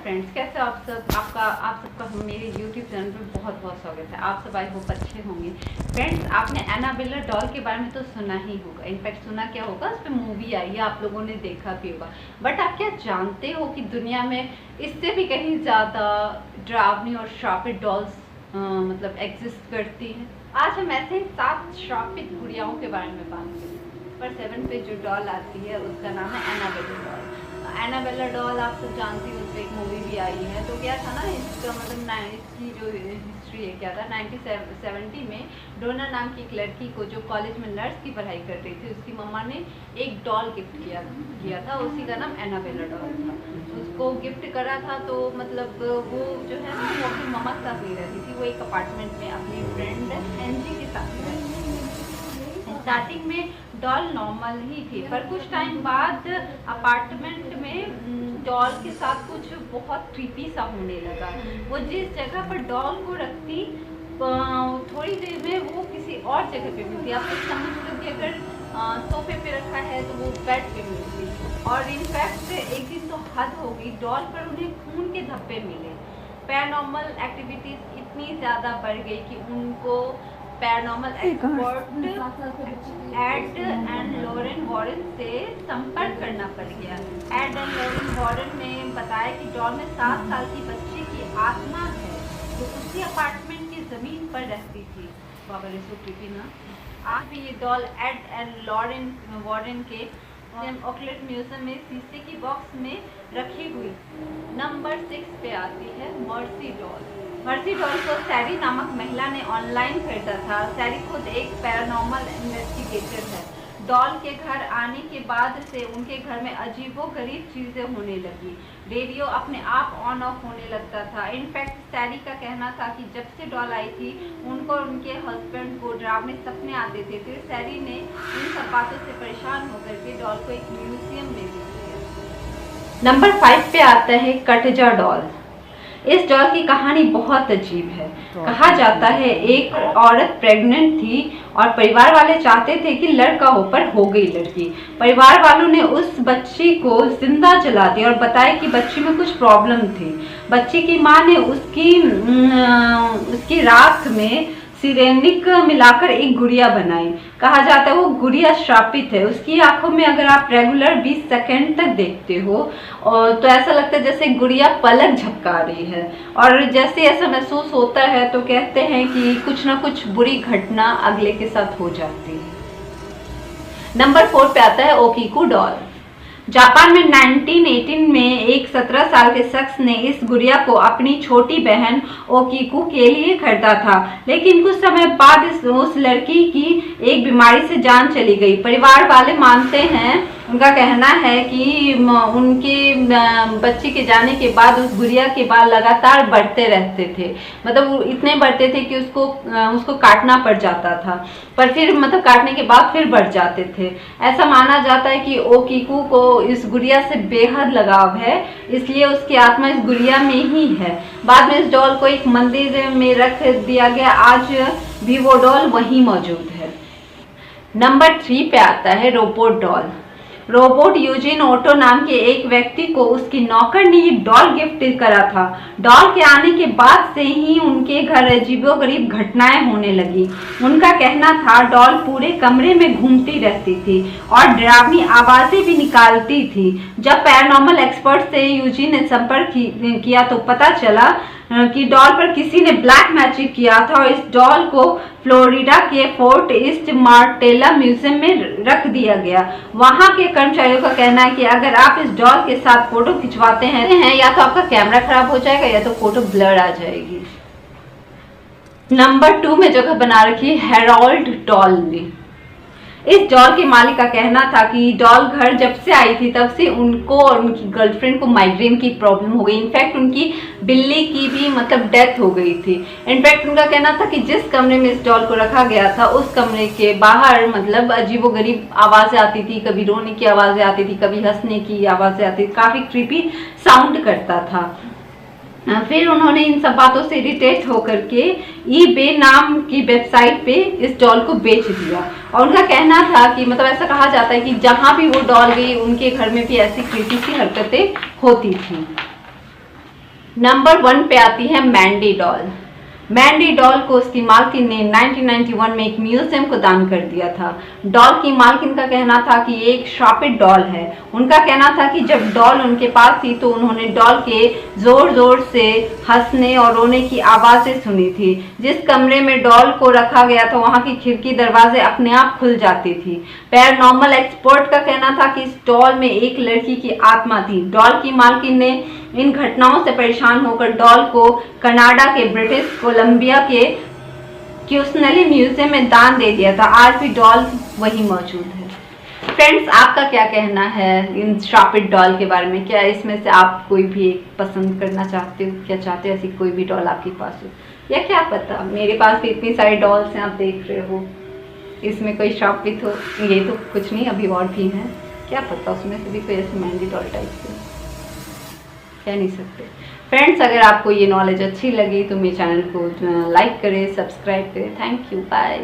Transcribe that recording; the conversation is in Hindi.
फ्रेंड्स, कैसे आप सब? आप सबका मेरे यूट्यूब चैनल पे बहुत बहुत स्वागत है। आप सब आई होप अच्छे होंगे। फ्रेंड्स, आपने एनाबेला डॉल के बारे में तो सुना ही होगा। इनफैक्ट सुना क्या होगा, उस पर मूवी आई है, आप लोगों ने देखा भी होगा। बट आप क्या जानते हो कि दुनिया में इससे भी कहीं ज़्यादा डरावनी और श्रापित डॉल्स मतलब एग्जिस्ट करती हैं। आज हम ऐसे ही 7 श्रापित गुड़ियाओं के बारे में बात करेंगे। पर 7 पे जो डॉल आती है उसका नाम है एनाबेला डॉल। एनाबेला डॉल आप सब जानती हो, उस पर एक मूवी भी आई है। तो क्या था ना, इसका मतलब इसकी जो हिस्ट्री है क्या था, 1970 में डोना नाम की एक लड़की को जो कॉलेज में नर्स की पढ़ाई कर रही थी, उसकी मम्मा ने एक डॉल गिफ्ट किया था। उसी का नाम एनाबेला डॉल था। उसको गिफ्ट करा था तो मतलब वो जो है ना, वो अपनी मम्मा के साथ नहीं रहती थी। वो एक अपार्टमेंट में अपनी फ्रेंड एनजी के साथ रहती थी। स्टार्टिंग में डॉल नॉर्मल ही थी, पर कुछ टाइम बाद अपार्टमेंट में डॉल के साथ कुछ बहुत क्रीपी सा होने लगा। वो जिस जगह पर डॉल को रखती, थोड़ी देर में वो किसी और जगह पे मिलती। आप लोग समझ लो कि अगर सोफे पे रखा है तो वो बेड पे मिलती। और इनफैक्ट एक दिन तो हद हो गई, डॉल पर उन्हें खून के धब्बे मिले। पैरानॉर्मल एक्टिविटीज इतनी ज़्यादा बढ़ गई कि उनको paranormal expert Ed and Lorraine Warren से संपर्क करना पड़ गया। एड एंड लॉरेन वॉरेन ने बताया कि डॉल में 7 साल की बच्ची की आत्मा है जो उसी अपार्टमेंट की जमीन पर रहती थी। बाबा रे, सो क्रीपी ना। आज भी ये doll Ed and Lorraine Warren के ऑकलैंड म्यूजियम में शीशे की बॉक्स में रखी हुई। नंबर 6 पे आती है मर्सी डॉल। मर्सी डॉल को सैरी नामक महिला ने ऑनलाइन खरीदा था। सैरी खुद एक पैरानॉर्मल इन्वेस्टिगेटर है। डॉल के घर आने के बाद से उनके घर में अजीबोगरीब चीज़ें होने लगी। रेडियो अपने आप ऑन ऑफ होने लगता था। इनफैक्ट सैरी का कहना था कि जब से डॉल आई थी, उनको और उनके हस्बैंड को डरावने सपने आते थे। फिर सैरी ने इन सब बातों से परेशान होकर के डॉल को एक म्यूजियम में ले गया। नंबर 5 पे आता है कटजा डॉल। इस डॉल की कहानी बहुत अजीब है। कहा जाता है एक औरत प्रेग्नेंट थी और परिवार वाले चाहते थे कि लड़का हो, पर हो गई लड़की। परिवार वालों ने उस बच्ची को जिंदा जला दिया और बताया कि बच्ची में कुछ प्रॉब्लम थी। बच्ची की मां ने उसकी राख में सिरेनिक मिलाकर एक गुड़िया बनाई। कहा जाता है वो गुड़िया श्रापित है। उसकी आंखों में अगर आप रेगुलर 20 सेकंड तक देखते हो तो ऐसा लगता है जैसे गुड़िया पलक झपका रही है। और जैसे ऐसा महसूस होता है तो कहते हैं कि कुछ ना कुछ बुरी घटना अगले के साथ हो जाती है। नंबर 4 पे आता है ओकीकू डॉल। जापान में 1918 में एक 17 साल के शख्स ने इस गुड़िया को अपनी छोटी बहन ओकीकू के लिए खरीदा था, लेकिन कुछ समय बाद उस लड़की की एक बीमारी से जान चली गई। परिवार वाले मानते हैं, उनका कहना है कि उनके बच्चे के जाने के बाद उस गुड़िया के बाल लगातार बढ़ते रहते थे। मतलब इतने बढ़ते थे कि उसको काटना पड़ जाता था, पर फिर मतलब काटने के बाद फिर बढ़ जाते थे। ऐसा माना जाता है कि ओकीकू को इस गुड़िया से बेहद लगाव है, इसलिए उसकी आत्मा इस गुड़िया में ही है। बाद में इस डॉल को एक मंदिर में रख दिया गया। आज भी वो डॉल वहीं मौजूद है। नंबर 3 पे आता है robot doll. Robot Eugene Otto नाम के एक व्यक्ति को उसकी नौकर ने ये डॉल गिफ्ट करा था। डॉल के आने के बाद से ही उनके घर अजीबोगरीब घटनाएं होने लगी। उनका कहना था डॉल पूरे कमरे में घूमती रहती थी और डरावनी आवाजें भी निकालती थी। जब पैरानॉर्मल एक्सपर्ट से यूजिन ने संपर्क किया तो पता चला कि डॉल पर किसी ने ब्लैक मैजिक किया था और इस डॉल को फ्लोरिडा के फोर्ट ईस्ट मार्टेला म्यूजियम में रख दिया गया। वहां के कर्मचारियों का कहना है कि अगर आप इस डॉल के साथ फोटो खिंचवाते हैं या तो आपका कैमरा खराब हो जाएगा या तो फोटो ब्लर आ जाएगी। नंबर 2 में जगह बना रखी है हेरोल्ड डॉल ने। इस डॉल के मालिक का कहना था कि डॉल घर जब से आई थी तब से उनको और उनकी गर्लफ्रेंड को माइग्रेन की प्रॉब्लम हो गई। इनफैक्ट उनकी बिल्ली की भी मतलब डेथ हो गई थी। इनफैक्ट उनका कहना था कि जिस कमरे में इस डॉल को रखा गया था उस कमरे के बाहर मतलब अजीबोगरीब आवाजें आती थी। कभी रोने की आवाजें आती थी, कभी हंसने की आवाजें आती थी। काफी क्रीपी साउंड करता था। फिर उन्होंने इन सब बातों से इरिटेट होकर के eBay नाम की वेबसाइट पे इस डॉल को बेच दिया। और उनका कहना था कि मतलब ऐसा कहा जाता है कि जहां भी वो डॉल गई उनके घर में भी ऐसी क्रीपी सी हरकतें होती थी। नंबर 1 पे आती है मैंडी डॉल। मैंडी डॉल को उसकी मालकिन ने 1991 में एक म्यूजियम को दान कर दिया था। डॉल की मालकिन का कहना था कि ये एक श्रापित डॉल है। उनका कहना था कि जब डॉल उनके पास थी तो उन्होंने डॉल के जोर जोर से हंसने और रोने की आवाज़ें सुनी थी। जिस कमरे में डॉल को रखा गया था वहाँ की खिड़की दरवाजे अपने आप खुल जाती थी। पैरानॉर्मल एक्सपर्ट का कहना था कि इस डॉल में एक लड़की की आत्मा थी। डॉल की मालकिन ने इन घटनाओं से परेशान होकर डॉल को कनाडा के ब्रिटिश कोलंबिया के क्यूसनेली म्यूजियम में दान दे दिया था। आज भी डॉल वही मौजूद है। फ्रेंड्स, आपका क्या कहना है इन श्रापित डॉल के बारे में? क्या इसमें से आप कोई भी एक पसंद करना चाहते हो? क्या चाहते हो ऐसी कोई भी डॉल आपके पास हो? या क्या पता, मेरे पास भी इतनी सारी डॉल्स हैं, आप देख रहे हो, इसमें कोई श्रापित हो, ये तो कुछ नहीं, अभी और भी हैं, क्या पता उसमें से भी कोई ऐसी मैंडी डॉल टाइप की, कह नहीं सकते। फ्रेंड्स, अगर आपको ये नॉलेज अच्छी लगी तो मेरे चैनल को लाइक करें, सब्सक्राइब करें। Thank you, bye.